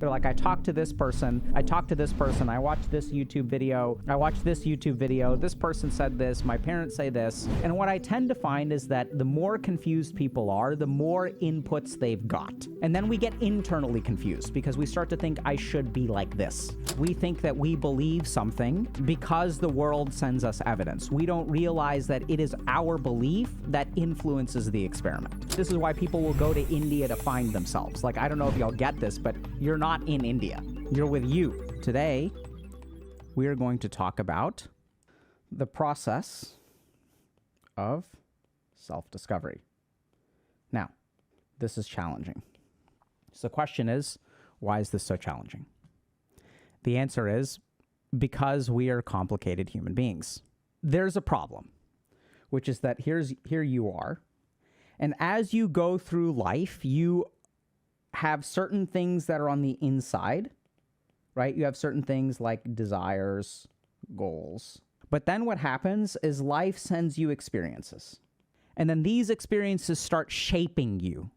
They're like, I talked to this person, I watched this YouTube video, this person said this, my parents say this. And what I tend to find is that the more confused people are, the more inputs they've got. And then we get internally confused because we start to think I should be like this. We think that we believe something because the world sends us evidence. We don't realize that it is our belief that influences the experiment. This is why people will go to India to find themselves. Like, I don't know if y'all get this, but you're not in India. You're with you. Today, we are going to talk about the process of self-discovery. Now, this is challenging. So the question is, why is this so challenging? The answer is because we are complicated human beings. There's a problem, which is that here you are, and as you go through life, you have certain things that are on the inside, right? You have certain things like desires, goals. But then what happens is life sends you experiences. And then these experiences start shaping you,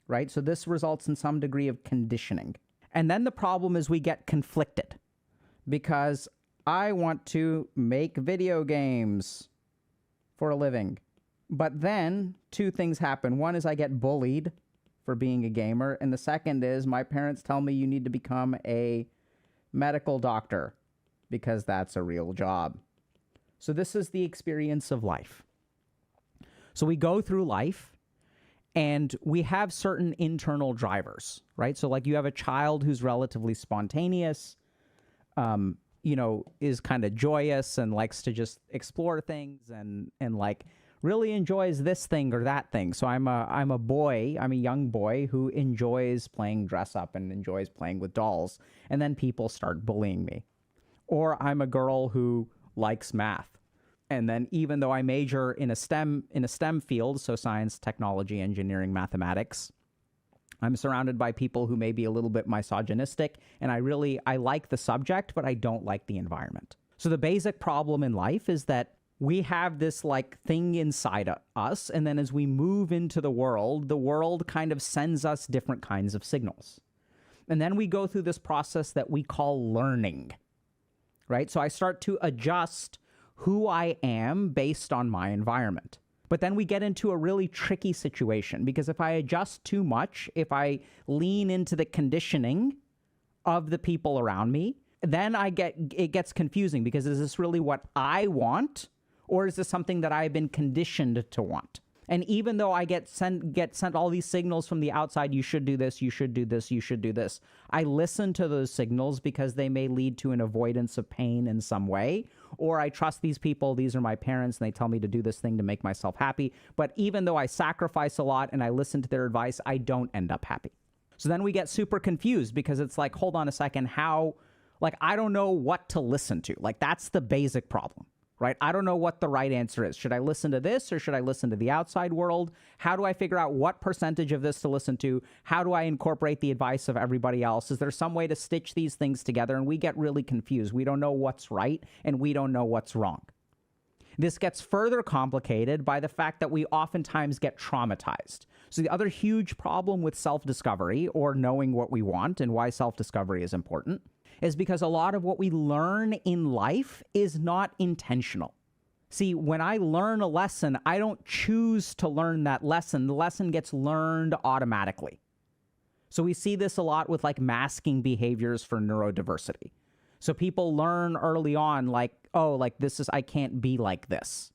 right? So this results in some degree of conditioning. And then the problem is we get conflicted because I want to make video games for a living. But then two things happen. One is I get bullied for being a gamer. And the second is my parents tell me you need to become a medical doctor because that's a real job. So this is the experience of life. So we go through life and we have certain internal drivers, right? So like you have a child who's relatively spontaneous, is kind of joyous and likes to just explore things and like really enjoys this thing or that thing. So I'm a young boy who enjoys playing dress up and enjoys playing with dolls. And then people start bullying me. Or I'm a girl who likes math. And then even though I major in a STEM field, so science, technology, engineering, mathematics, I'm surrounded by people who may be a little bit misogynistic. And I like the subject, but I don't like the environment. So the basic problem in life is that we have this like thing inside us, and then as we move into the world kind of sends us different kinds of signals. And then we go through this process that we call learning, right? So I start to adjust who I am based on my environment. But then we get into a really tricky situation because if I adjust too much, if I lean into the conditioning of the people around me, then it gets confusing because is this really what I want? Or is this something that I've been conditioned to want? And even though I get sent all these signals from the outside, you should do this, you should do this, you should do this, I listen to those signals because they may lead to an avoidance of pain in some way. Or I trust these people, these are my parents, and they tell me to do this thing to make myself happy. But even though I sacrifice a lot and I listen to their advice, I don't end up happy. So then we get super confused because it's like, hold on a second, I don't know what to listen to. Like, that's the basic problem. Right? I don't know what the right answer is. Should I listen to this or should I listen to the outside world? How do I figure out what percentage of this to listen to? How do I incorporate the advice of everybody else? Is there some way to stitch these things together? And we get really confused. We don't know what's right and we don't know what's wrong. This gets further complicated by the fact that we oftentimes get traumatized. So the other huge problem with self-discovery or knowing what we want and why self-discovery is important is because a lot of what we learn in life is not intentional. See, when I learn a lesson, I don't choose to learn that lesson. The lesson gets learned automatically. So we see this a lot with like masking behaviors for neurodiversity. So people learn early on like, oh, like I can't be like this.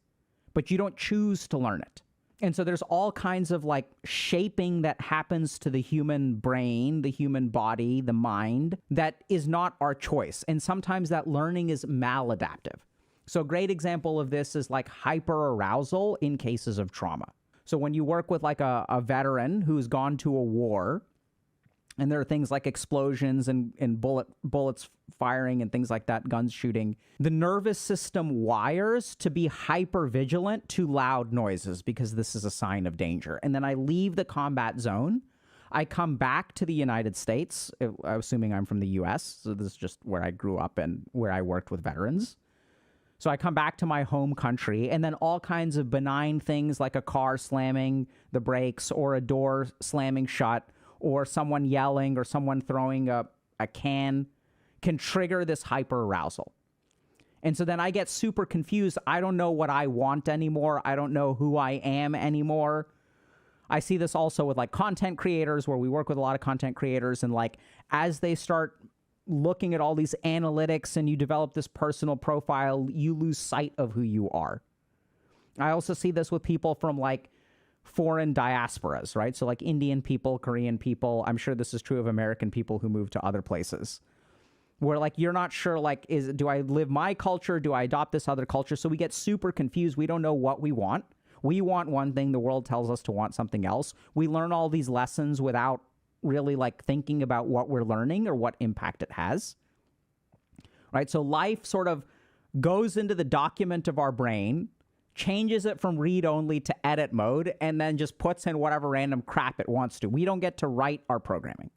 But you don't choose to learn it. And so there's all kinds of like shaping that happens to the human brain, the human body, the mind, that is not our choice. And sometimes that learning is maladaptive. So a great example of this is like hyperarousal in cases of trauma. So when you work with like a veteran who's gone to a war, and there are things like explosions and bullets firing and things like that, guns shooting. The nervous system wires to be hypervigilant to loud noises because this is a sign of danger. And then I leave the combat zone. I come back to the United States, assuming I'm from the US. So this is just where I grew up and where I worked with veterans. So I come back to my home country, and then all kinds of benign things like a car slamming the brakes or a door slamming shut or someone yelling or someone throwing a a can trigger this hyper arousal. And so then I get super confused. I don't know what I want anymore. I don't know who I am anymore. I see this also with like content creators, where we work with a lot of content creators, and like as they start looking at all these analytics and you develop this personal profile, you lose sight of who you are. I also see this with people from like foreign diasporas, right? So like Indian people, Korean people. I'm sure this is true of American people who move to other places, where like you're not sure, like, do I live my culture? Do I adopt this other culture? So we get super confused. We don't know what we want. We want one thing. The world tells us to want something else. We learn all these lessons without really like thinking about what we're learning or what impact it has, right? So life sort of goes into the document of our brain, changes it from read only to edit mode, and then just puts in whatever random crap it wants to. We don't get to write our programming.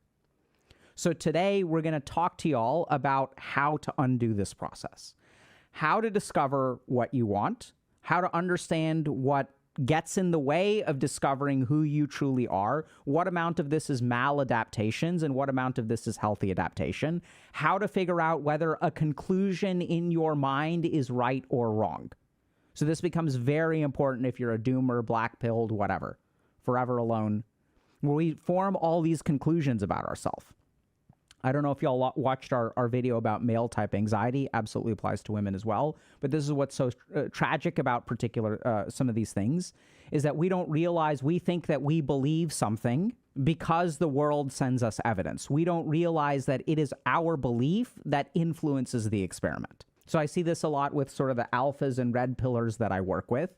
So today we're going to talk to y'all about how to undo this process, how to discover what you want, how to understand what gets in the way of discovering who you truly are, what amount of this is maladaptations and what amount of this is healthy adaptation, how to figure out whether a conclusion in your mind is right or wrong. So this becomes very important if you're a doomer, black-pilled, whatever, forever alone, where we form all these conclusions about ourselves. I don't know if y'all watched our video about male type anxiety. Absolutely applies to women as well. But this is what's so tragic about some of these things, is that we don't realize, we think that we believe something because the world sends us evidence. We don't realize that it is our belief that influences the experiment. So I see this a lot with sort of the alphas and red pillars that I work with,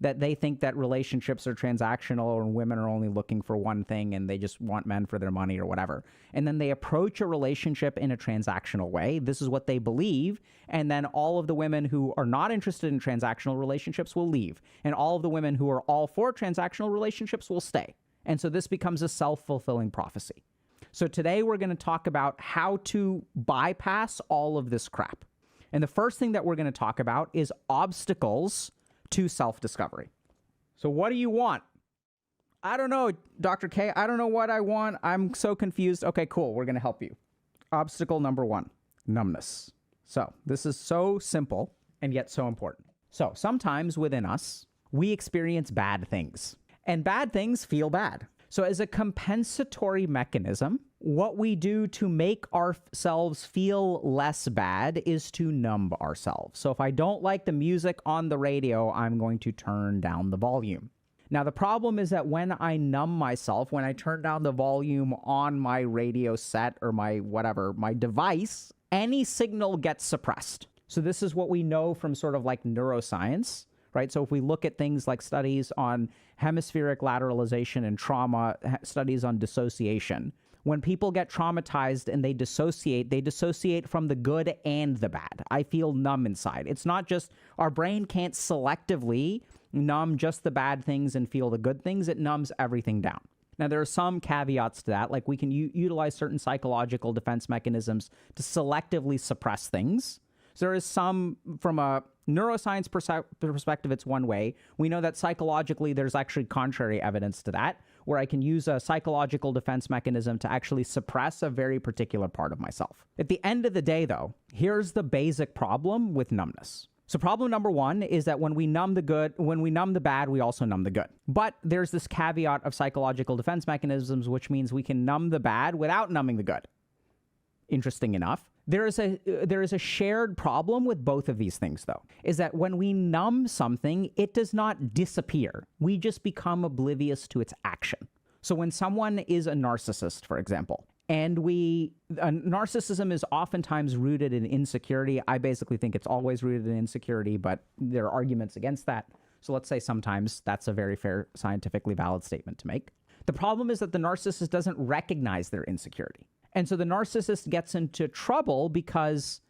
that they think that relationships are transactional and women are only looking for one thing and they just want men for their money or whatever. And then they approach a relationship in a transactional way. This is what they believe. And then all of the women who are not interested in transactional relationships will leave. And all of the women who are all for transactional relationships will stay. And so this becomes a self-fulfilling prophecy. So today we're going to talk about how to bypass all of this crap. And the first thing that we're going to talk about is obstacles to self-discovery. So what do you want? I don't know, Dr. K. I don't know what I want. I'm so confused. Okay, cool. We're going to help you. Obstacle number one, numbness. So this is so simple and yet so important. So sometimes within us, we experience bad things, and bad things feel bad. So as a compensatory mechanism, what we do to make ourselves feel less bad is to numb ourselves. So if I don't like the music on the radio, I'm going to turn down the volume. Now, the problem is that when I numb myself, when I turn down the volume on my radio set or my device, any signal gets suppressed. So this is what we know from sort of like neuroscience, right? So if we look at things like studies on hemispheric lateralization and trauma, studies on dissociation, when people get traumatized and they dissociate from the good and the bad. I feel numb inside. It's not just, our brain can't selectively numb just the bad things and feel the good things. It numbs everything down. Now, there are some caveats to that, like we can utilize certain psychological defense mechanisms to selectively suppress things. So there is some, from a neuroscience perspective, it's one way. We know that psychologically there's actually contrary evidence to that, where I can use a psychological defense mechanism to actually suppress a very particular part of myself. At the end of the day, though, here's the basic problem with numbness. So problem number one is that when we numb the bad, we also numb the good. But there's this caveat of psychological defense mechanisms, which means we can numb the bad without numbing the good. Interesting enough. There is a shared problem with both of these things, though, is that when we numb something, it does not disappear. We just become oblivious to its action. So when someone is a narcissist, for example, and narcissism is oftentimes rooted in insecurity. I basically think it's always rooted in insecurity, but there are arguments against that. So let's say sometimes that's a very fair, scientifically valid statement to make. The problem is that the narcissist doesn't recognize their insecurity. And so the narcissist gets into trouble because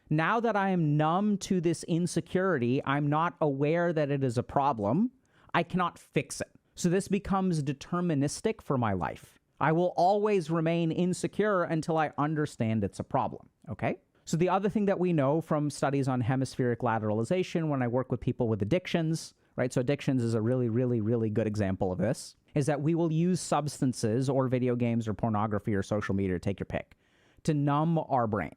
now that I am numb to this insecurity, I'm not aware that it is a problem. I cannot fix it. So this becomes deterministic for my life. I will always remain insecure until I understand it's a problem, okay? So the other thing that we know from studies on hemispheric lateralization when I work with people with addictions, right? So addictions is a really, really, really good example of this, is that we will use substances or video games or pornography or social media, take your pick, to numb our brain.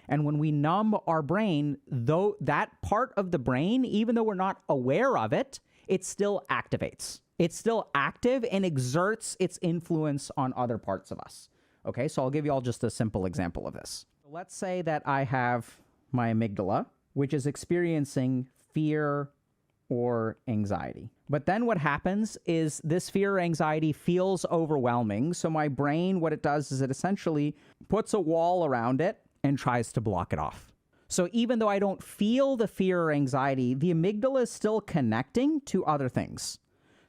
And when we numb our brain, though that part of the brain, even though we're not aware of it, it still activates. It's still active and exerts its influence on other parts of us. Okay, so I'll give you all just a simple example of this. Let's say that I have my amygdala, which is experiencing fear or anxiety. But then what happens is this fear or anxiety feels overwhelming. So my brain, what it does is it essentially puts a wall around it and tries to block it off. So even though I don't feel the fear or anxiety, the amygdala is still connecting to other things.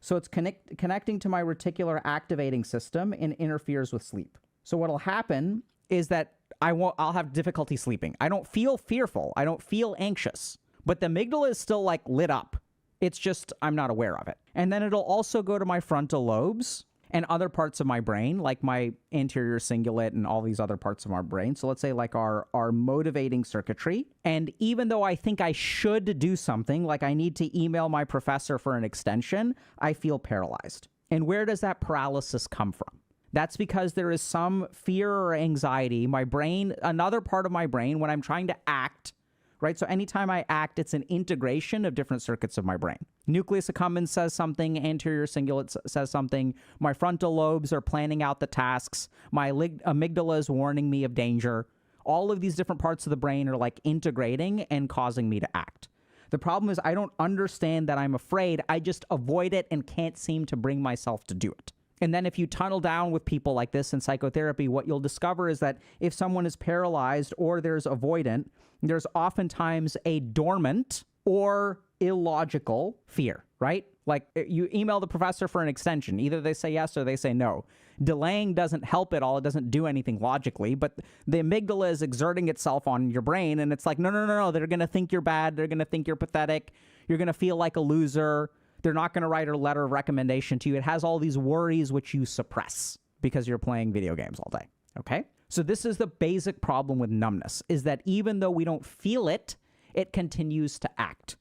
So it's connecting to my reticular activating system and interferes with sleep. So what'll happen is that I'll have difficulty sleeping. I don't feel fearful. I don't feel anxious. But the amygdala is still like lit up. It's just I'm not aware of it. And then it'll also go to my frontal lobes and other parts of my brain, like my anterior cingulate and all these other parts of our brain. So let's say like our motivating circuitry. And even though I think I should do something, like I need to email my professor for an extension, I feel paralyzed. And where does that paralysis come from? That's because there is some fear or anxiety. My brain, another part of my brain, when I'm trying to act, right? So anytime I act, it's an integration of different circuits of my brain. Nucleus accumbens says something, anterior cingulate says something, my frontal lobes are planning out the tasks, my amygdala is warning me of danger. All of these different parts of the brain are like integrating and causing me to act. The problem is I don't understand that I'm afraid. I just avoid it and can't seem to bring myself to do it. And then if you tunnel down with people like this in psychotherapy, what you'll discover is that if someone is paralyzed or there's avoidant, there's oftentimes a dormant or illogical fear, right? Like you email the professor for an extension. Either they say yes or they say no. Delaying doesn't help at all. It doesn't do anything logically, but the amygdala is exerting itself on your brain. And it's like, no. They're going to think you're bad. They're going to think you're pathetic. You're going to feel like a loser. They're not going to write a letter of recommendation to you. It has all these worries which you suppress because you're playing video games all day, okay? So this is the basic problem with numbness, is that even though we don't feel it, it continues to act,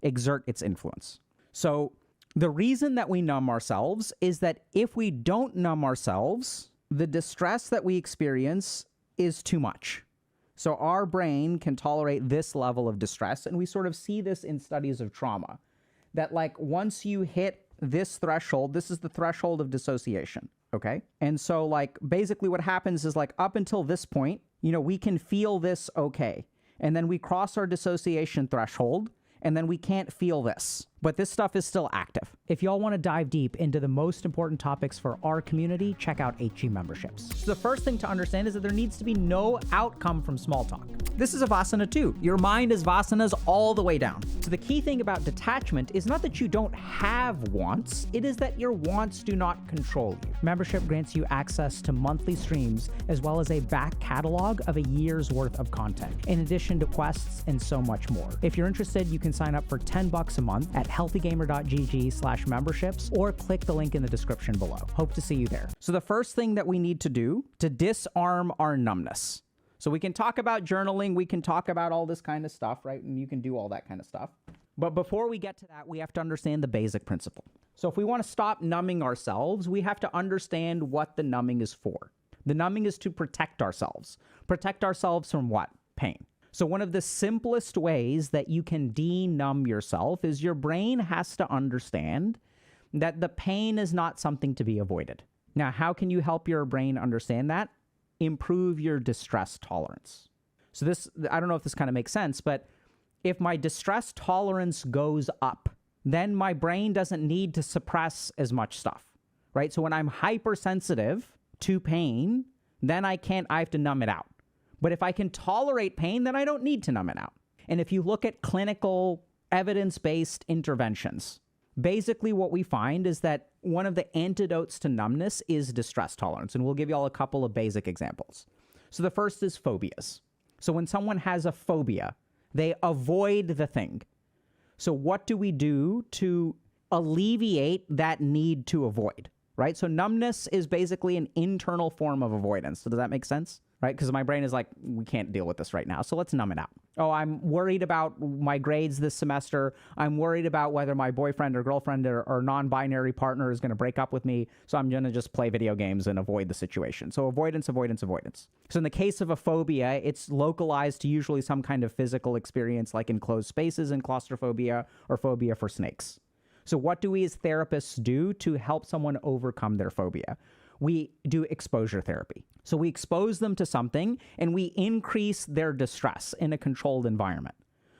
exert its influence. So the reason that we numb ourselves is that if we don't numb ourselves, the distress that we experience is too much. So our brain can tolerate this level of distress, and we sort of see this in studies of trauma. That like once you hit this threshold, this is the threshold of dissociation, okay? And so like basically what happens is like up until this point, you know, we can feel this okay. And then we cross our dissociation threshold and then we can't feel this. But this stuff is still active. If y'all want to dive deep into the most important topics for our community, check out HG memberships. So the first thing to understand is that there needs to be no outcome from small talk. This is a Vasana too. Your mind is Vasanas all the way down. So the key thing about detachment is not that you don't have wants, it is that your wants do not control you. Membership grants you access to monthly streams as well as a back catalog of a year's worth of content, in addition to quests and so much more. If you're interested, you can sign up for $10 a month at HealthyGamer.gg/memberships or click the link in the description below. Hope to see you there. So the first thing that we need to do to disarm our numbness. So we can talk about journaling, we can talk about all this kind of stuff, right? And you can do all that kind of stuff. But before we get to that, we have to understand the basic principle. So if we want to stop numbing ourselves, we have to understand what the numbing is for. The numbing is to protect ourselves. Protect ourselves from what? Pain. So one of the simplest ways that you can de-numb yourself is your brain has to understand that the pain is not something to be avoided. Now, how can you help your brain understand that? Improve your distress tolerance. So this, I don't know if this kind of makes sense, but if my distress tolerance goes up, then my brain doesn't need to suppress as much stuff, right? So when I'm hypersensitive to pain, then I have to numb it out. But if I can tolerate pain, then I don't need to numb it out. And if you look at clinical evidence-based interventions, basically what we find is that one of the antidotes to numbness is distress tolerance. And we'll give you all a couple of basic examples. So the first is phobias. So when someone has a phobia, they avoid the thing. So what do we do to alleviate that need to avoid? right? So numbness is basically an internal form of avoidance. So does that make sense? Right? Because my brain is like, we can't deal with this right now, so let's numb it out. Oh, I'm worried about my grades this semester. I'm worried about whether my boyfriend or girlfriend or non-binary partner is going to break up with me, so I'm going to just play video games and avoid the situation. So avoidance, avoidance, avoidance. So in the case of a phobia, it's localized to usually some kind of physical experience like enclosed spaces and claustrophobia or phobia for snakes. So what do we as therapists do to help someone overcome their phobia? We do exposure therapy. So we expose them to something and we increase their distress in a controlled environment.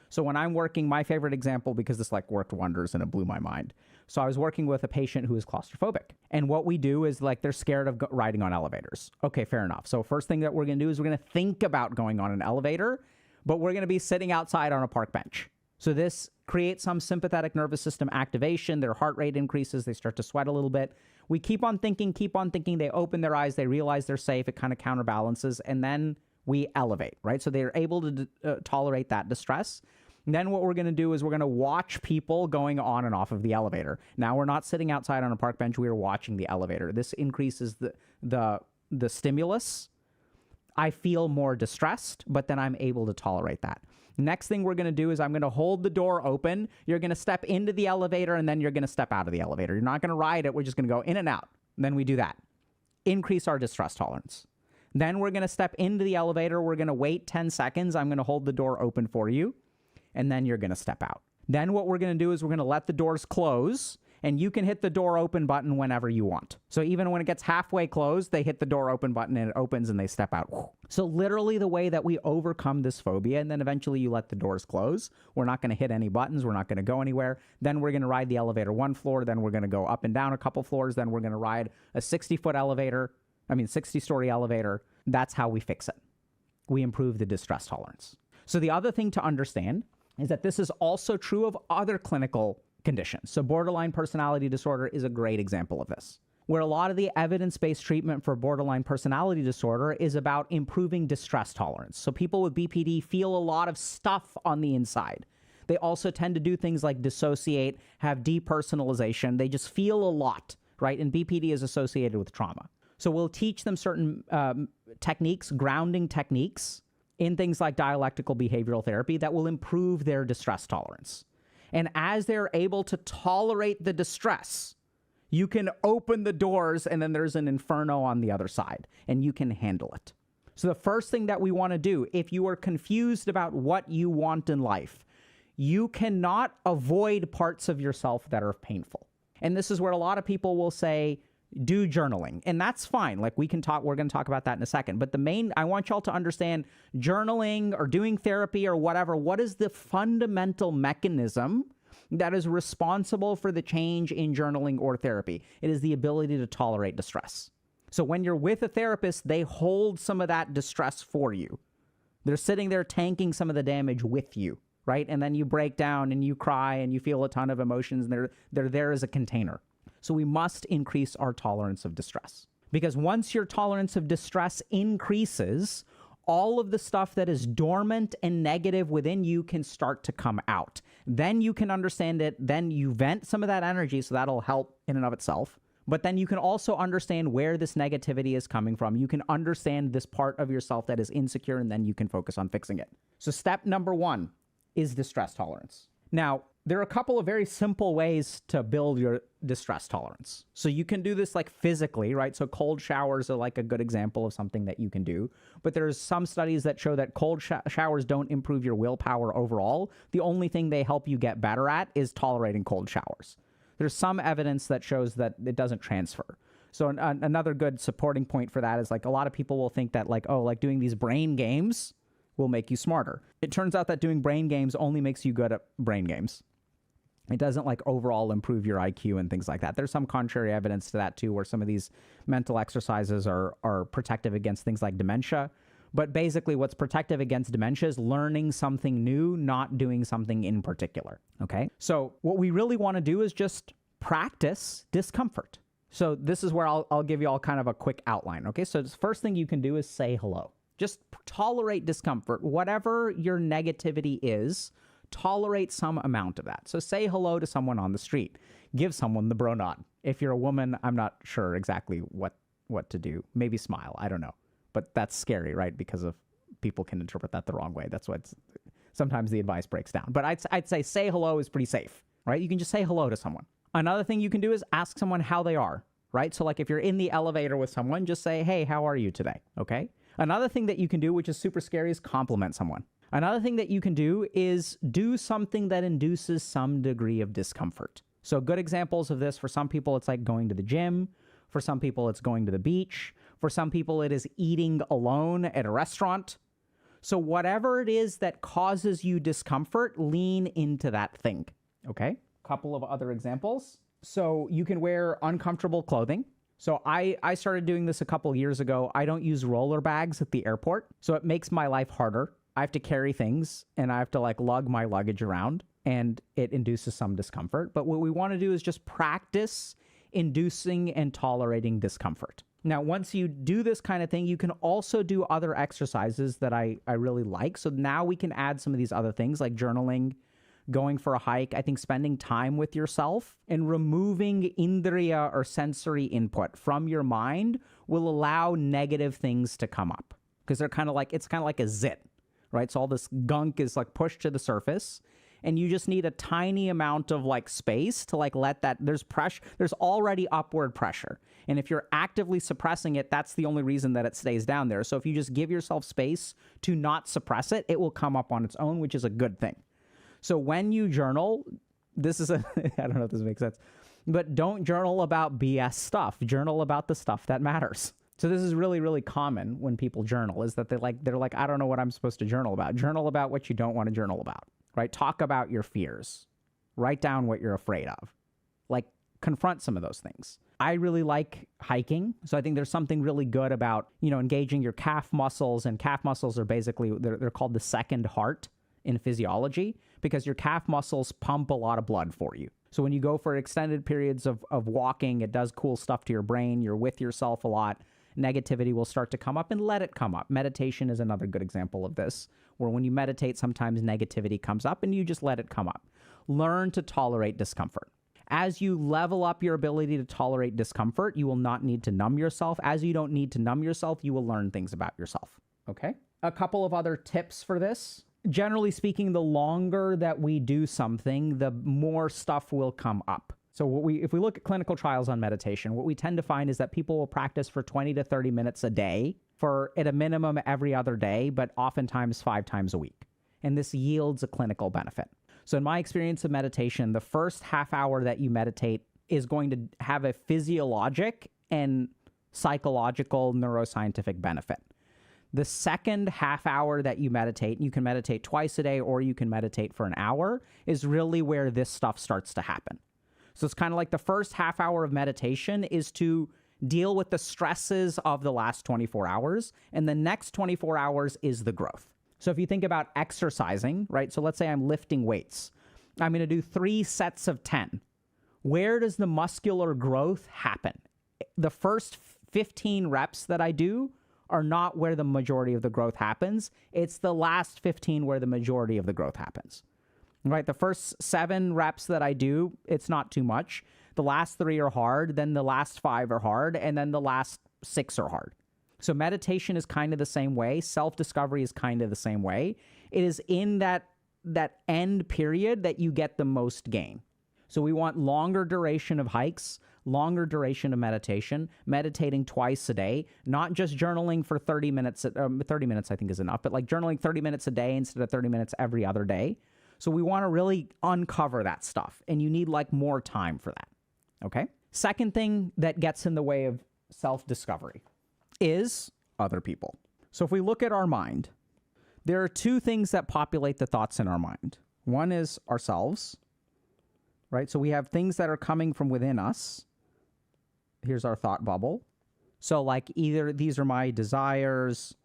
So when I'm working, my favorite example, because this like worked wonders and it blew my mind. So I was working with a patient who is claustrophobic. And what we do is like they're scared of riding on elevators. Okay, fair enough. So first thing that we're going to do is we're going to think about going on an elevator, but we're going to be sitting outside on a park bench. So this creates some sympathetic nervous system activation. Their heart rate increases. They start to sweat a little bit. We keep on thinking. They open their eyes. They realize they're safe. It kind of counterbalances. And then we elevate, right? So they're able to tolerate that distress. And then what we're going to do is we're going to watch people going on and off of the elevator. Now we're not sitting outside on a park bench. We are watching the elevator. This increases the stimulus. I feel more distressed, but then I'm able to tolerate that. Next thing we're going to do is I'm going to hold the door open. You're going to step into the elevator, and then you're going to step out of the elevator. You're not going to ride it. We're just going to go in and out. And then we do that. Increase our distress tolerance. Then we're going to step into the elevator. We're going to wait 10 seconds. I'm going to hold the door open for you, and then you're going to step out. Then what we're going to do is we're going to let the doors close, and you can hit the door open button whenever you want. So even when it gets halfway closed, they hit the door open button and it opens and they step out. So literally the way that we overcome this phobia, and then eventually you let the doors close. We're not going to hit any buttons. We're not going to go anywhere. Then we're going to ride the elevator one floor. Then we're going to go up and down a couple floors. Then we're going to ride a 60-story elevator. That's how we fix it. We improve the distress tolerance. So the other thing to understand is that this is also true of other clinical conditions. So borderline personality disorder is a great example of this, where a lot of the evidence-based treatment for borderline personality disorder is about improving distress tolerance. So people with BPD feel a lot of stuff on the inside. They also tend to do things like dissociate, have depersonalization. They just feel a lot, right? And BPD is associated with trauma. So we'll teach them certain techniques, grounding techniques in things like dialectical behavioral therapy that will improve their distress tolerance. And as they're able to tolerate the distress, you can open the doors and then there's an inferno on the other side and you can handle it. So the first thing that we want to do, if you are confused about what you want in life, you cannot avoid parts of yourself that are painful. And this is where a lot of people will say, do journaling. And that's fine. Like we're going to talk about that in a second. But I want y'all to understand journaling or doing therapy or whatever, what is the fundamental mechanism that is responsible for the change in journaling or therapy? It is the ability to tolerate distress. So when you're with a therapist, they hold some of that distress for you. They're sitting there tanking some of the damage with you, right? And then you break down and you cry and you feel a ton of emotions and they're there as a container. So we must increase our tolerance of distress. Because once your tolerance of distress increases, all of the stuff that is dormant and negative within you can start to come out. Then you can understand it. Then you vent some of that energy, so that'll help in and of itself. But then you can also understand where this negativity is coming from. You can understand this part of yourself that is insecure, and then you can focus on fixing it. So step number 1 is distress tolerance. Now, there are a couple of very simple ways to build your distress tolerance. So you can do this like physically, right? So cold showers are like a good example of something that you can do. But there's some studies that show that cold showers don't improve your willpower overall. The only thing they help you get better at is tolerating cold showers. There's some evidence that shows that it doesn't transfer. So another good supporting point for that is like a lot of people will think that like, oh, like doing these brain games will make you smarter. It turns out that doing brain games only makes you good at brain games. It doesn't like overall improve your IQ and things like that. There's some contrary evidence to that too, where some of these mental exercises are protective against things like dementia. But basically what's protective against dementia is learning something new, not doing something in particular. Okay. So what we really want to do is just practice discomfort. So this is where I'll give you all kind of a quick outline. Okay. So the first thing you can do is say hello. Just tolerate discomfort. Whatever your negativity is, tolerate some amount of that. So say hello to someone on the street. Give someone the bro nod. If you're a woman, I'm not sure exactly what to do. Maybe smile. I don't know. But that's scary, right? Because of people can interpret that the wrong way. That's what sometimes the advice breaks down. But I'd say hello is pretty safe, right? You can just say hello to someone. Another thing you can do is ask someone how they are, right? So like if you're in the elevator with someone, just say, hey, how are you today? Okay. Another thing that you can do, which is super scary, is compliment someone. Another thing that you can do is do something that induces some degree of discomfort. So good examples of this, for some people, it's like going to the gym. For some people, it's going to the beach. For some people, it is eating alone at a restaurant. So whatever it is that causes you discomfort, lean into that thing, okay? Couple of other examples. So you can wear uncomfortable clothing. So I started doing this a couple years ago. I don't use roller bags at the airport, so it makes my life harder. I have to carry things, and I have to like lug my luggage around, and it induces some discomfort. But what we want to do is just practice inducing and tolerating discomfort. Now, once you do this kind of thing, you can also do other exercises that I really like. So now we can add some of these other things like journaling, going for a hike. I think spending time with yourself and removing indriya or sensory input from your mind will allow negative things to come up, because it's kind of like a zit, right? So all this gunk is like pushed to the surface, and you just need a tiny amount of like space to like let that, there's pressure, there's already upward pressure. And if you're actively suppressing it, that's the only reason that it stays down there. So if you just give yourself space to not suppress it, it will come up on its own, which is a good thing. So when you journal, this is I don't know if this makes sense, but don't journal about BS stuff. Journal about the stuff that matters. So this is really, really common when people journal, is that they're like, I don't know what I'm supposed to journal about. Journal about what you don't want to journal about, right? Talk about your fears. Write down what you're afraid of. Like, confront some of those things. I really like hiking. So I think there's something really good about, engaging your calf muscles. And calf muscles are basically, they're called the second heart in physiology, because your calf muscles pump a lot of blood for you. So when you go for extended periods of walking, it does cool stuff to your brain. You're with yourself a lot. Negativity will start to come up, and let it come up. Meditation is another good example of this, where when you meditate, sometimes negativity comes up and you just let it come up. Learn to tolerate discomfort. As you level up your ability to tolerate discomfort, you will not need to numb yourself. As you don't need to numb yourself, you will learn things about yourself. Okay? A couple of other tips for this. Generally speaking, the longer that we do something, the more stuff will come up. So if we look at clinical trials on meditation, what we tend to find is that people will practice for 20 to 30 minutes a day, for at a minimum every other day, but oftentimes 5 times a week. And this yields a clinical benefit. So in my experience of meditation, the first half hour that you meditate is going to have a physiologic and psychological neuroscientific benefit. The second half hour that you meditate, you can meditate twice a day or you can meditate for an hour, is really where this stuff starts to happen. So it's kind of like the first half hour of meditation is to deal with the stresses of the last 24 hours, and the next 24 hours is the growth. So if you think about exercising, right? So let's say I'm lifting weights. I'm going to do 3 sets of 10. Where does the muscular growth happen? The first 15 reps that I do are not where the majority of the growth happens. It's the last 15 where the majority of the growth happens. Right? The first 7 reps that I do, it's not too much. The last 3 are hard, then the last 5 are hard, and then the last 6 are hard. So meditation is kind of the same way. Self-discovery is kind of the same way. It is in that end period that you get the most gain. So we want longer duration of hikes, longer duration of meditation, meditating twice a day, not just journaling for 30 minutes. 30 minutes I think is enough, but like journaling 30 minutes a day instead of 30 minutes every other day. So we want to really uncover that stuff, and you need like more time for that, okay? Second thing that gets in the way of self-discovery is other people. So if we look at our mind, there are 2 things that populate the thoughts in our mind. One is ourselves, right? So we have things that are coming from within us. Here's our thought bubble. So like either these are my desires,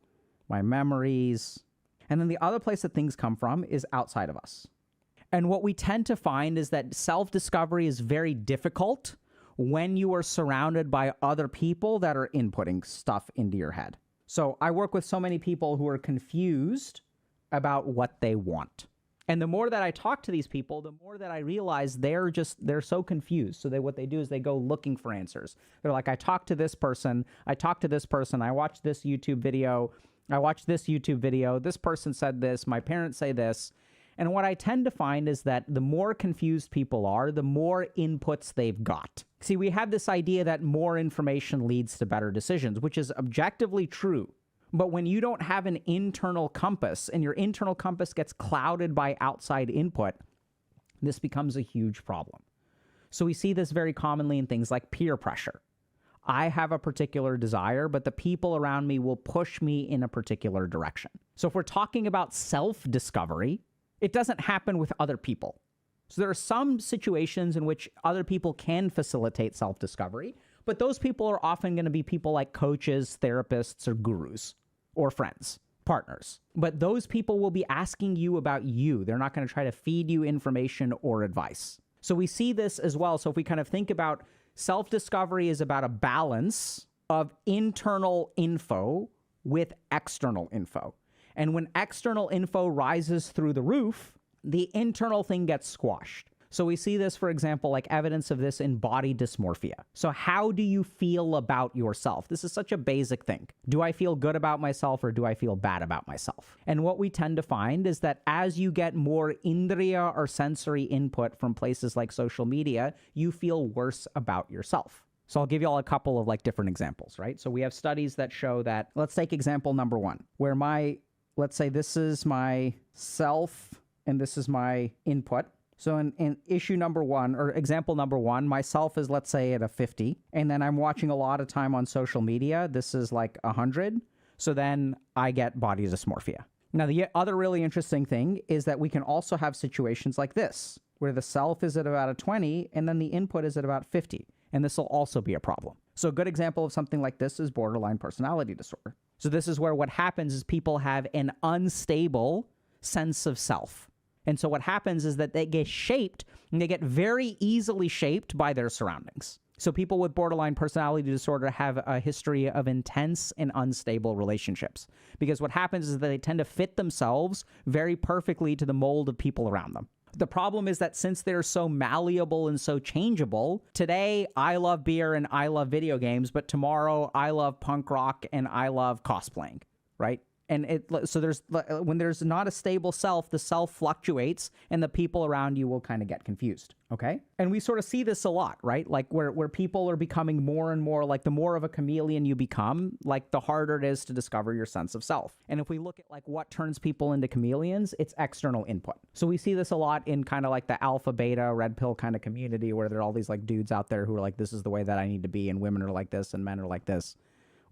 my memories, and then the other place that things come from is outside of us. And what we tend to find is that self-discovery is very difficult when you are surrounded by other people that are inputting stuff into your head. So I work with so many people who are confused about what they want. And the more that I talk to these people, the more that I realize they're so confused. So what they do is they go looking for answers. They're like, I talked to this person, I watched this YouTube video, this person said this, my parents say this. And what I tend to find is that the more confused people are, the more inputs they've got. See, we have this idea that more information leads to better decisions, which is objectively true. But when you don't have an internal compass and your internal compass gets clouded by outside input, this becomes a huge problem. So we see this very commonly in things like peer pressure. I have a particular desire, but the people around me will push me in a particular direction. So if we're talking about self-discovery, it doesn't happen with other people. So there are some situations in which other people can facilitate self-discovery, but those people are often going to be people like coaches, therapists, or gurus, or friends, partners. But those people will be asking you about you. They're not going to try to feed you information or advice. So we see this as well. So if we kind of think about self-discovery is about a balance of internal info with external info. And when external info rises through the roof, the internal thing gets squashed. So we see this, for example, like evidence of this in body dysmorphia. So how do you feel about yourself? This is such a basic thing. Do I feel good about myself or do I feel bad about myself? And what we tend to find is that as you get more indriya or sensory input from places like social media, you feel worse about yourself. So I'll give you all a couple of like different examples, right? So we have studies that show that, let's take example number one, where let's say this is my self and this is my input. So in issue number one, or example number one, myself is, let's say, at a 50, and then I'm watching a lot of time on social media. This is like 100. So then I get body dysmorphia. Now, the other really interesting thing is that we can also have situations like this, where the self is at about a 20, and then the input is at about 50. And this will also be a problem. So a good example of something like this is borderline personality disorder. So this is where what happens is people have an unstable sense of self. And so what happens is that they get shaped, and they get very easily shaped by their surroundings. So people with borderline personality disorder have a history of intense and unstable relationships, because what happens is that they tend to fit themselves very perfectly to the mold of people around them. The problem is that since they're so malleable and so changeable, today I love beer and I love video games, but tomorrow I love punk rock and I love cosplaying, right? And so when there's not a stable self, the self fluctuates and the people around you will kind of get confused. Okay. And we sort of see this a lot, right? Like where people are becoming more and more, like the more of a chameleon you become, like the harder it is to discover your sense of self. And if we look at like what turns people into chameleons, it's external input. So we see this a lot in kind of like the alpha, beta, red pill kind of community, where there are all these like dudes out there who are like, this is the way that I need to be, and women are like this and men are like this.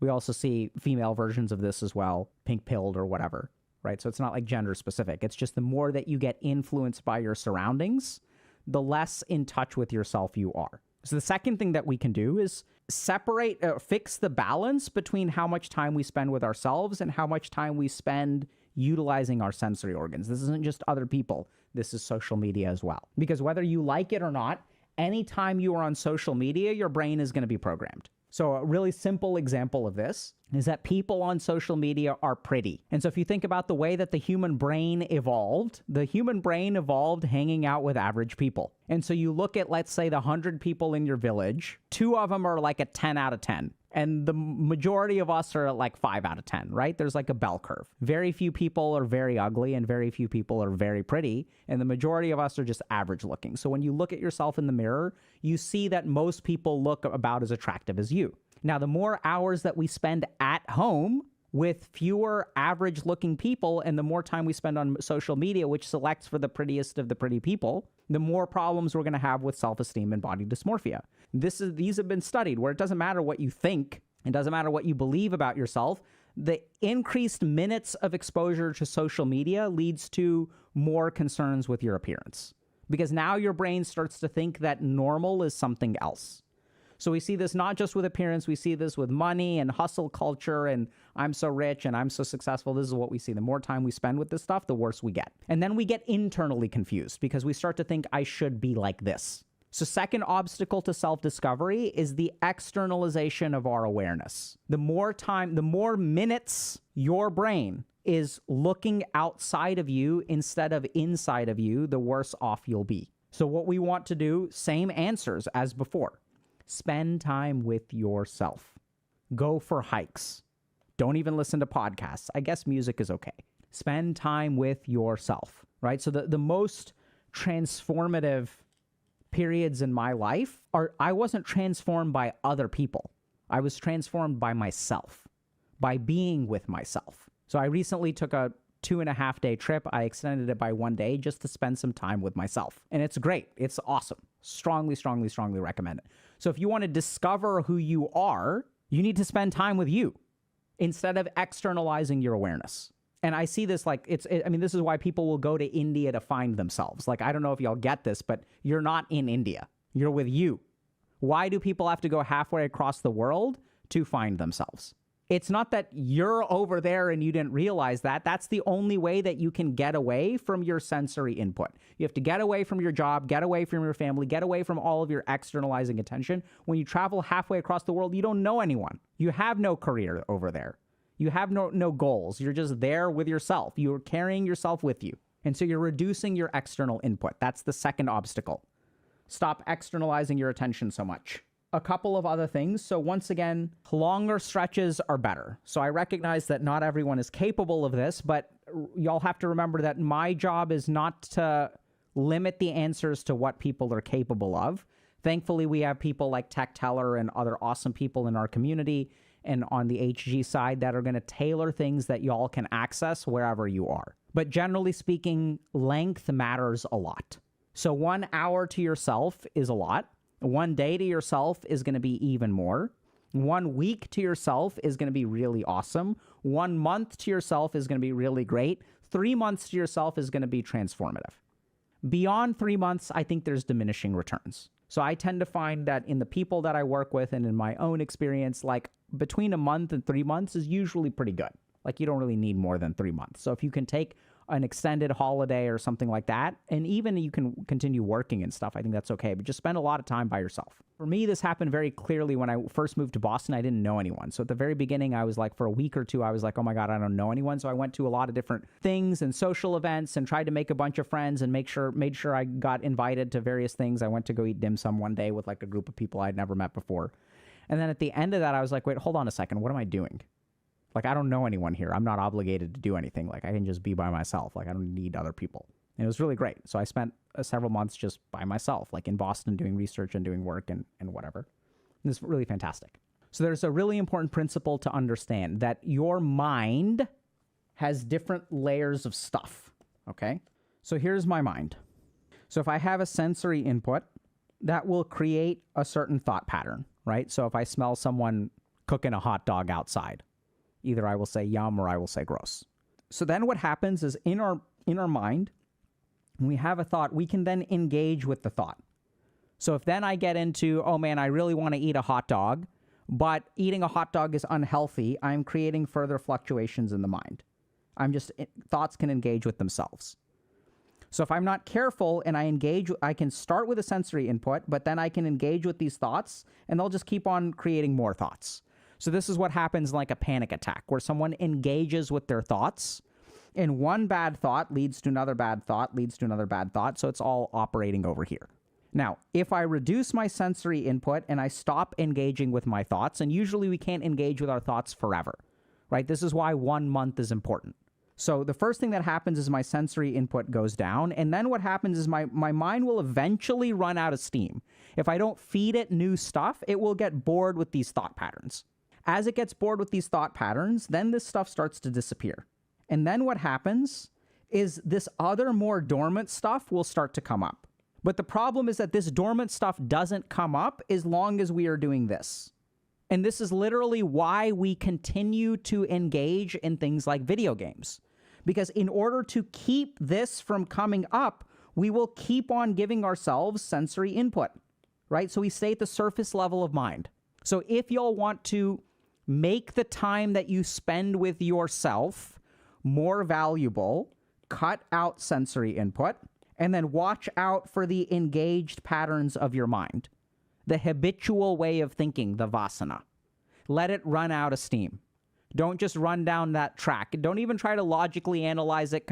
We also see female versions of this as well, pink-pilled or whatever, right? So it's not like gender specific. It's just the more that you get influenced by your surroundings, the less in touch with yourself you are. So the second thing that we can do is fix the balance between how much time we spend with ourselves and how much time we spend utilizing our sensory organs. This isn't just other people. This is social media as well. Because whether you like it or not, anytime you are on social media, your brain is going to be programmed. So a really simple example of this is that people on social media are pretty. And so if you think about the way that the human brain evolved hanging out with average people. And so you look at, let's say, the 100 people in your village, 2 of them are like a 10 out of 10. And the majority of us are at like 5 out of 10, right? There's like a bell curve. Very few people are very ugly and very few people are very pretty. And the majority of us are just average looking. So when you look at yourself in the mirror, you see that most people look about as attractive as you. Now, the more hours that we spend at home with fewer average looking people and the more time we spend on social media, which selects for the prettiest of the pretty people, the more problems we're going to have with self-esteem and body dysmorphia. These have been studied, where it doesn't matter what you think, it doesn't matter what you believe about yourself. The increased minutes of exposure to social media leads to more concerns with your appearance, because now your brain starts to think that normal is something else. So we see this not just with appearance, we see this with money and hustle culture and I'm so rich and I'm so successful. This is what we see. The more time we spend with this stuff, the worse we get. And then we get internally confused because we start to think I should be like this. So second obstacle to self-discovery is the externalization of our awareness. The more minutes your brain is looking outside of you instead of inside of you, the worse off you'll be. So what we want to do, same answers as before. Spend time with yourself. Go for hikes. Don't even listen to podcasts. I guess music is okay. Spend time with yourself, right? So the most transformative periods in my life I wasn't transformed by other people. I was transformed by myself, by being with myself. So I recently took a 2.5-day trip. I extended it by 1 day just to spend some time with myself. And it's great. It's awesome. Strongly, strongly, strongly recommend it. So if you want to discover who you are, you need to spend time with you instead of externalizing your awareness. And I see this like, this is why people will go to India to find themselves. Like, I don't know if y'all get this, but you're not in India. You're with you. Why do people have to go halfway across the world to find themselves? It's not that you're over there and you didn't realize that. That's the only way that you can get away from your sensory input. You have to get away from your job, get away from your family, get away from all of your externalizing attention. When you travel halfway across the world, you don't know anyone. You have no career over there. You have no goals. You're just there with yourself. You're carrying yourself with you. And so you're reducing your external input. That's the second obstacle. Stop externalizing your attention so much. A couple of other things. So once again, longer stretches are better. So I recognize that not everyone is capable of this, but y'all have to remember that my job is not to limit the answers to what people are capable of. Thankfully, we have people like Tech Teller and other awesome people in our community and on the HG side that are going to tailor things that y'all can access wherever you are. But generally speaking, length matters a lot. So 1 hour to yourself is a lot. 1 day to yourself is going to be even more. 1 week to yourself is going to be really awesome. 1 month to yourself is going to be really great. 3 months to yourself is going to be transformative. Beyond 3 months, I think there's diminishing returns. So I tend to find that in the people that I work with and in my own experience, like between a month and 3 months is usually pretty good. Like you don't really need more than 3 months. So if you can take an extended holiday or something like that, and even you can continue working and stuff, I think that's okay. But just spend a lot of time by yourself. For me, this happened very clearly when I first moved to Boston. I didn't know anyone. So at the very beginning, I was like, for a week or two, I was like, oh my God, I don't know anyone. So I went to a lot of different things and social events and tried to make a bunch of friends and made sure I got invited to various things. I went to go eat dim sum one day with like a group of people I'd never met before. And then at the end of that, I was like, wait, hold on a second. What am I doing? Like, I don't know anyone here. I'm not obligated to do anything. Like, I can just be by myself. Like, I don't need other people. And it was really great. So I spent several months just by myself, like in Boston, doing research and doing work and whatever. And it's really fantastic. So there's a really important principle to understand that your mind has different layers of stuff, okay? So here's my mind. So if I have a sensory input, that will create a certain thought pattern, right? So if I smell someone cooking a hot dog outside, either I will say yum or I will say gross. So then what happens is in our mind, when we have a thought, we can then engage with the thought. So if then I get into, oh man, I really want to eat a hot dog, but eating a hot dog is unhealthy, I'm creating further fluctuations in the mind. Thoughts can engage with themselves. So if I'm not careful and I can start with a sensory input, but then I can engage with these thoughts and they'll just keep on creating more thoughts. So this is what happens like a panic attack, where someone engages with their thoughts, and one bad thought leads to another bad thought, leads to another bad thought, so it's all operating over here. Now, if I reduce my sensory input and I stop engaging with my thoughts, and usually we can't engage with our thoughts forever, right? This is why 1 month is important. So the first thing that happens is my sensory input goes down, and then what happens is my mind will eventually run out of steam. If I don't feed it new stuff, it will get bored with these thought patterns. As it gets bored with these thought patterns, then this stuff starts to disappear. And then what happens is this other more dormant stuff will start to come up. But the problem is that this dormant stuff doesn't come up as long as we are doing this. And this is literally why we continue to engage in things like video games. Because in order to keep this from coming up, we will keep on giving ourselves sensory input, right? So we stay at the surface level of mind. So if y'all want to make the time that you spend with yourself more valuable, cut out sensory input, and then watch out for the engaged patterns of your mind. The habitual way of thinking, the vasana. Let it run out of steam. Don't just run down that track. Don't even try to logically analyze it.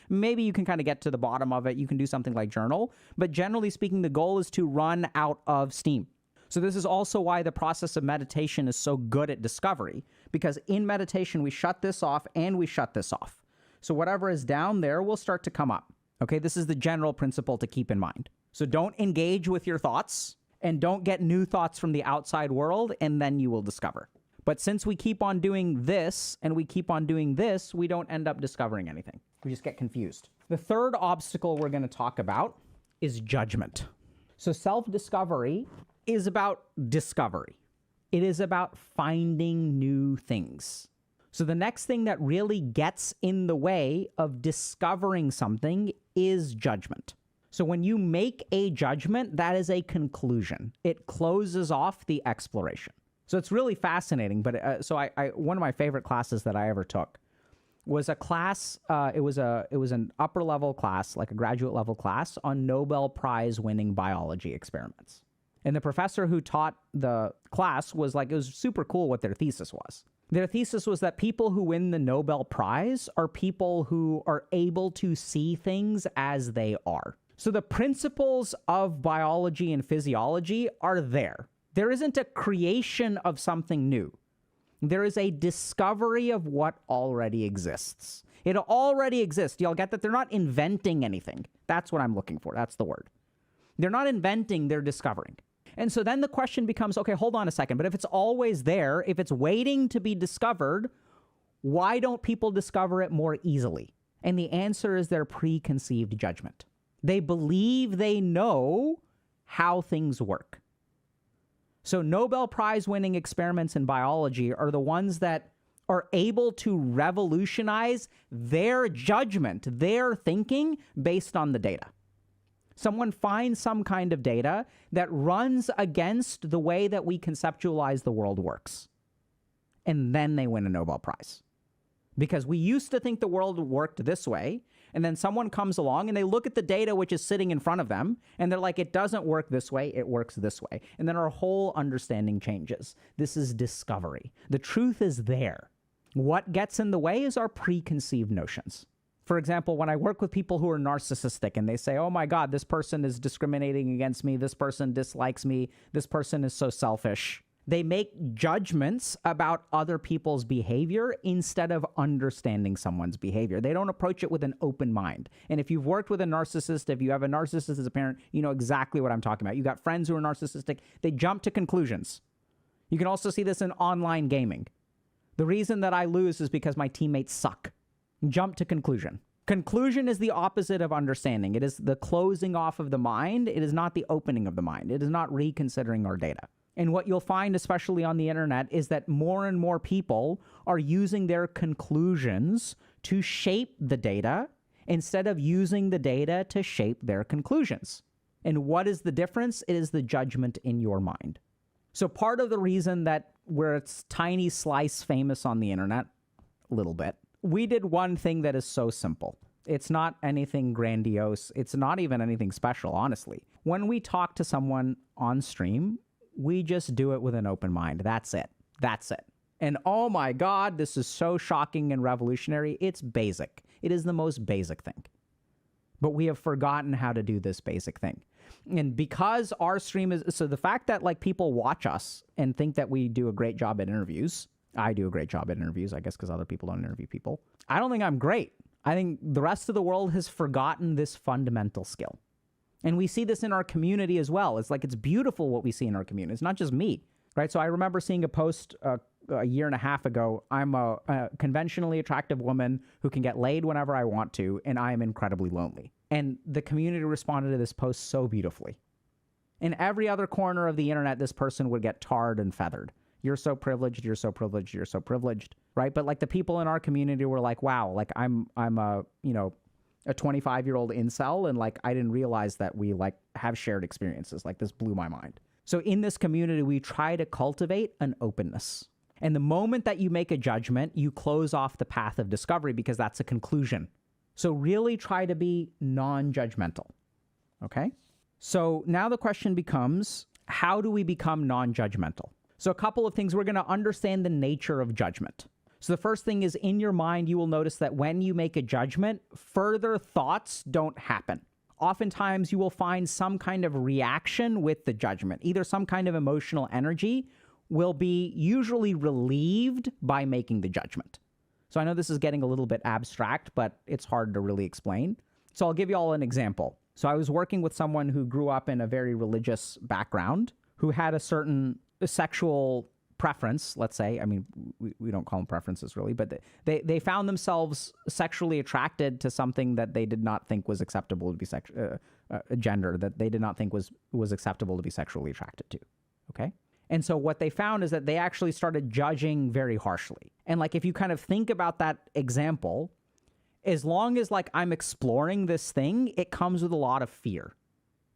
Maybe you can kind of get to the bottom of it. You can do something like journal. But generally speaking, the goal is to run out of steam. So this is also why the process of meditation is so good at discovery, because in meditation, we shut this off and we shut this off. So whatever is down there will start to come up. Okay, this is the general principle to keep in mind. So don't engage with your thoughts and don't get new thoughts from the outside world, and then you will discover. But since we keep on doing this and we keep on doing this, we don't end up discovering anything. We just get confused. The third obstacle we're going to talk about is judgment. So self-discovery is about discovery. It is about finding new things. So the next thing that really gets in the way of discovering something is judgment. So when you make a judgment, that is a conclusion. It closes off the exploration. So it's really fascinating. But one of my favorite classes that I ever took was a class. It was an upper level class, like a graduate level class on Nobel Prize winning biology experiments. And the professor who taught the class was like, it was super cool what their thesis was. Their thesis was that people who win the Nobel Prize are people who are able to see things as they are. So the principles of biology and physiology are there. There isn't a creation of something new. There is a discovery of what already exists. It already exists. Y'all get that? They're not inventing anything. That's what I'm looking for. That's the word. They're not inventing, they're discovering. And so then the question becomes, okay, hold on a second. But if it's always there, if it's waiting to be discovered, why don't people discover it more easily? And the answer is their preconceived judgment. They believe they know how things work. So Nobel Prize winning experiments in biology are the ones that are able to revolutionize their judgment, their thinking based on the data. Someone finds some kind of data that runs against the way that we conceptualize the world works. And then they win a Nobel Prize. Because we used to think the world worked this way, and then someone comes along and they look at the data which is sitting in front of them, and they're like, it doesn't work this way, it works this way. And then our whole understanding changes. This is discovery. The truth is there. What gets in the way is our preconceived notions. For example, when I work with people who are narcissistic and they say, oh my God, this person is discriminating against me, this person dislikes me, this person is so selfish. They make judgments about other people's behavior instead of understanding someone's behavior. They don't approach it with an open mind. And if you've worked with a narcissist, if you have a narcissist as a parent, you know exactly what I'm talking about. You got friends who are narcissistic. They jump to conclusions. You can also see this in online gaming. The reason that I lose is because my teammates suck. Jump to conclusion. Conclusion is the opposite of understanding. It is the closing off of the mind. It is not the opening of the mind. It is not reconsidering our data. And what you'll find, especially on the internet, is that more and more people are using their conclusions to shape the data instead of using the data to shape their conclusions. And what is the difference? It is the judgment in your mind. So part of the reason that we're tiny slice famous on the internet, a little bit, we did one thing that is so simple. It's not anything grandiose. It's not even anything special, honestly. When we talk to someone on stream, we just do it with an open mind. That's it. That's it. And oh my God, this is so shocking and revolutionary. It's basic. It is the most basic thing. But we have forgotten how to do this basic thing. And because our stream is, so the fact that like people watch us and think that we do a great job at interviews, I do a great job at interviews, I guess, because other people don't interview people. I don't think I'm great. I think the rest of the world has forgotten this fundamental skill. And we see this in our community as well. It's like, it's beautiful what we see in our community. It's not just me, right? So I remember seeing a post a year and a half ago. I'm a conventionally attractive woman who can get laid whenever I want to, and I am incredibly lonely. And the community responded to this post so beautifully. In every other corner of the internet, this person would get tarred and feathered. You're so privileged, you're so privileged, you're so privileged, right? But like the people in our community were like, wow, like I'm a 25-year-old incel, and like I didn't realize that we like have shared experiences. Like this blew my mind. So in this community, we try to cultivate an openness. And the moment that you make a judgment, you close off the path of discovery because that's a conclusion. So really try to be non-judgmental, okay? So now the question becomes, how do we become non-judgmental? So a couple of things. We're going to understand the nature of judgment. So the first thing is, in your mind, you will notice that when you make a judgment, further thoughts don't happen. Oftentimes, you will find some kind of reaction with the judgment. Either some kind of emotional energy will be usually relieved by making the judgment. So I know this is getting a little bit abstract, but it's hard to really explain. So I'll give you all an example. So I was working with someone who grew up in a very religious background, who had a certain sexual preference, let's say. I mean, we don't call them preferences really, but they found themselves sexually attracted to something that they did not think was acceptable to be a gender that they did not think was acceptable to be sexually attracted to. Okay. And so what they found is that they actually started judging very harshly. And like, if you kind of think about that example, as long as like I'm exploring this thing, it comes with a lot of fear.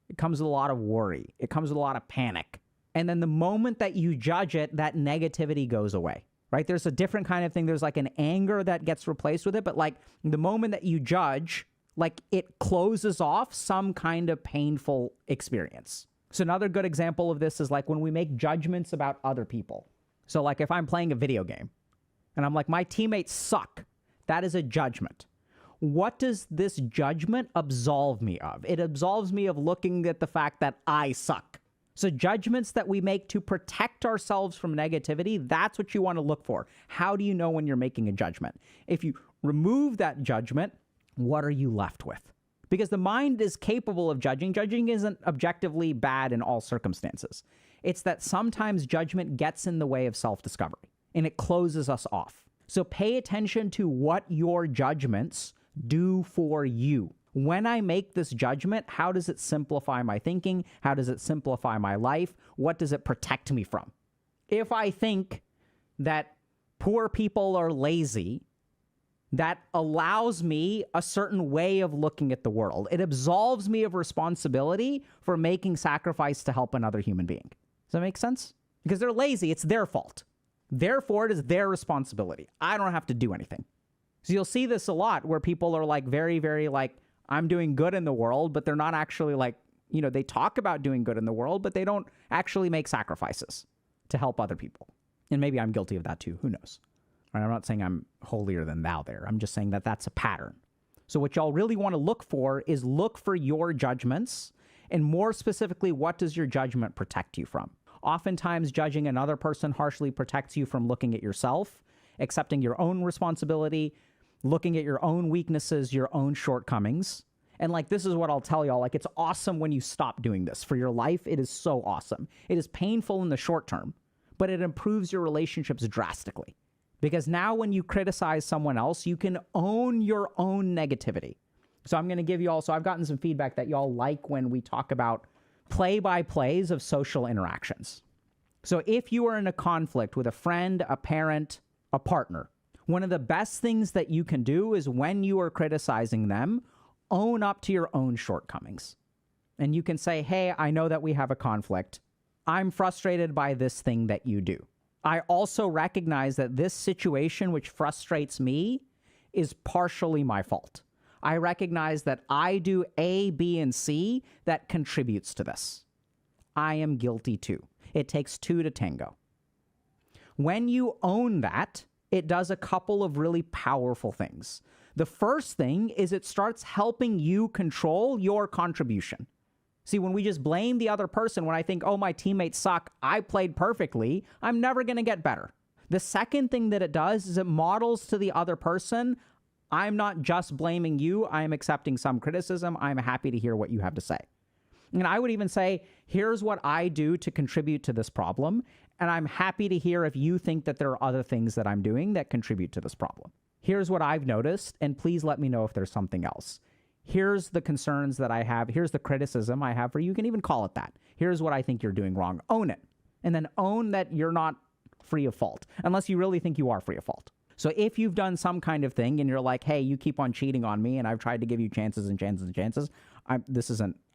It comes with a lot of worry. It comes with a lot of panic. And then the moment that you judge it, that negativity goes away, right? There's a different kind of thing. There's like an anger that gets replaced with it. But like the moment that you judge, like it closes off some kind of painful experience. So another good example of this is like when we make judgments about other people. So like if I'm playing a video game and I'm like, my teammates suck, that is a judgment. What does this judgment absolve me of? It absolves me of looking at the fact that I suck. So judgments that we make to protect ourselves from negativity, that's what you want to look for. How do you know when you're making a judgment? If you remove that judgment, what are you left with? Because the mind is capable of judging. Judging isn't objectively bad in all circumstances. It's that sometimes judgment gets in the way of self-discovery, and it closes us off. So pay attention to what your judgments do for you. When I make this judgment, how does it simplify my thinking? How does it simplify my life? What does it protect me from? If I think that poor people are lazy, that allows me a certain way of looking at the world. It absolves me of responsibility for making sacrifice to help another human being. Does that make sense? Because they're lazy, it's their fault. Therefore, it is their responsibility. I don't have to do anything. So you'll see this a lot where people are like very, very like, I'm doing good in the world, but they're not actually like, you know, they talk about doing good in the world, but they don't actually make sacrifices to help other people. And maybe I'm guilty of that too. Who knows? Right, I'm not saying I'm holier than thou there. I'm just saying that that's a pattern. So what y'all really want to look for is look for your judgments, and more specifically, what does your judgment protect you from? Oftentimes, judging another person harshly protects you from looking at yourself, accepting your own responsibility, looking at your own weaknesses, your own shortcomings. And like, this is what I'll tell y'all, like, it's awesome when you stop doing this. For your life, it is so awesome. It is painful in the short term, but it improves your relationships drastically. Because now when you criticize someone else, you can own your own negativity. So I'm going to give you all, so I've gotten some feedback that y'all like when we talk about play-by-plays of social interactions. So if you are in a conflict with a friend, a parent, a partner, one of the best things that you can do is when you are criticizing them, own up to your own shortcomings. And you can say, hey, I know that we have a conflict. I'm frustrated by this thing that you do. I also recognize that this situation, which frustrates me, is partially my fault. I recognize that I do A, B, and C that contributes to this. I am guilty too. It takes two to tango. When you own that, it does a couple of really powerful things. The first thing is it starts helping you control your contribution. See, when we just blame the other person, when I think, oh, my teammates suck, I played perfectly, I'm never going to get better. The second thing that it does is it models to the other person, I'm not just blaming you, I am accepting some criticism, I'm happy to hear what you have to say. And I would even say, here's what I do to contribute to this problem, and I'm happy to hear if you think that there are other things that I'm doing that contribute to this problem. Here's what I've noticed, and please let me know if there's something else. Here's the concerns that I have. Here's the criticism I have for you. You can even call it that. Here's what I think you're doing wrong. Own it. And then own that you're not free of fault, unless you really think you are free of fault. So if you've done some kind of thing and you're like, hey, you keep on cheating on me and I've tried to give you chances and chances and chances, I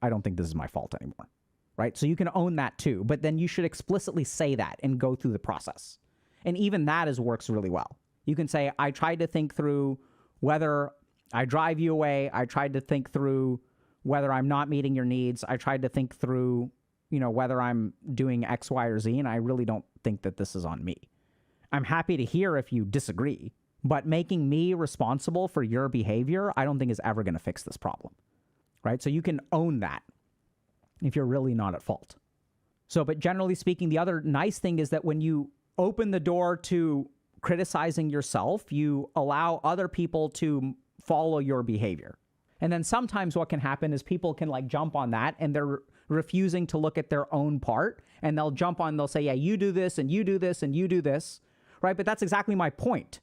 don't think this is my fault anymore, right? So you can own that too, but then you should explicitly say that and go through the process. And even that works really well. You can say, I tried to think through whether I drive you away. I tried to think through whether I'm not meeting your needs. I tried to think through, whether I'm doing X, Y, or Z, and I really don't think that this is on me. I'm happy to hear if you disagree, but making me responsible for your behavior, I don't think is ever going to fix this problem, right? So you can own that if you're really not at fault. So, but generally speaking, the other nice thing is that when you open the door to criticizing yourself, you allow other people to follow your behavior. And then sometimes what can happen is people can like jump on that and they're refusing to look at their own part, and they'll jump on, they'll say, yeah, you do this and you do this and you do this, right? But that's exactly my point,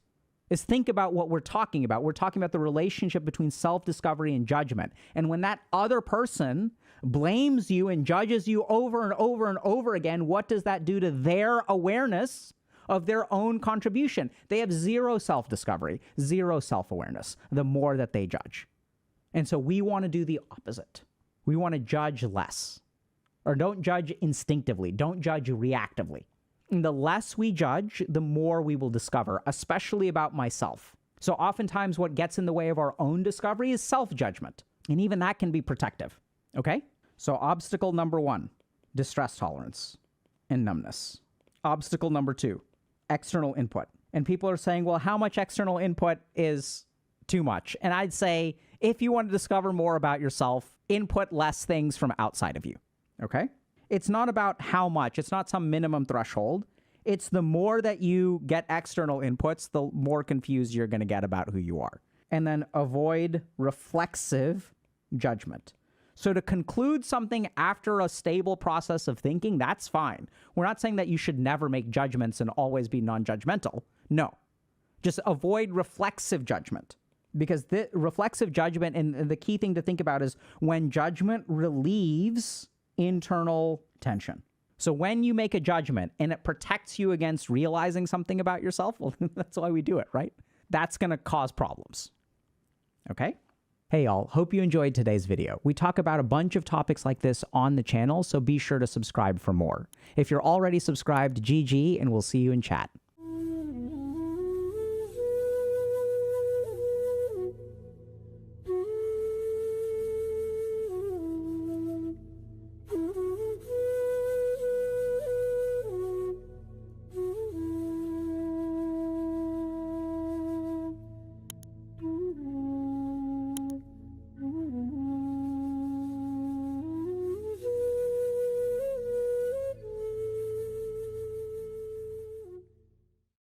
is think about what we're talking about. We're talking about the relationship between self-discovery and judgment. And when that other person blames you and judges you over and over and over again, what does that do to their awareness of their own contribution? They have zero self-discovery, zero self-awareness, the more that they judge. And so we want to do the opposite. We want to judge less. Or don't judge instinctively. Don't judge reactively. And the less we judge, the more we will discover, especially about myself. So oftentimes what gets in the way of our own discovery is self-judgment. And even that can be protective. Okay? So obstacle number 1, distress tolerance and numbness. Obstacle number 2, external input. And people are saying, well, how much external input is too much? And I'd say, if you want to discover more about yourself, input less things from outside of you. Okay? It's not about how much. It's not some minimum threshold. It's the more that you get external inputs, the more confused you're going to get about who you are. And then avoid reflexive judgment. So to conclude something after a stable process of thinking, that's fine. We're not saying that you should never make judgments and always be non-judgmental. No. Just avoid reflexive judgment. Because the reflexive judgment, and the key thing to think about is when judgment relieves internal tension. So when you make a judgment and it protects you against realizing something about yourself, well, that's why we do it, right? That's going to cause problems. Okay? Hey y'all, hope you enjoyed today's video. We talk about a bunch of topics like this on the channel, so be sure to subscribe for more. If you're already subscribed, GG, and we'll see you in chat.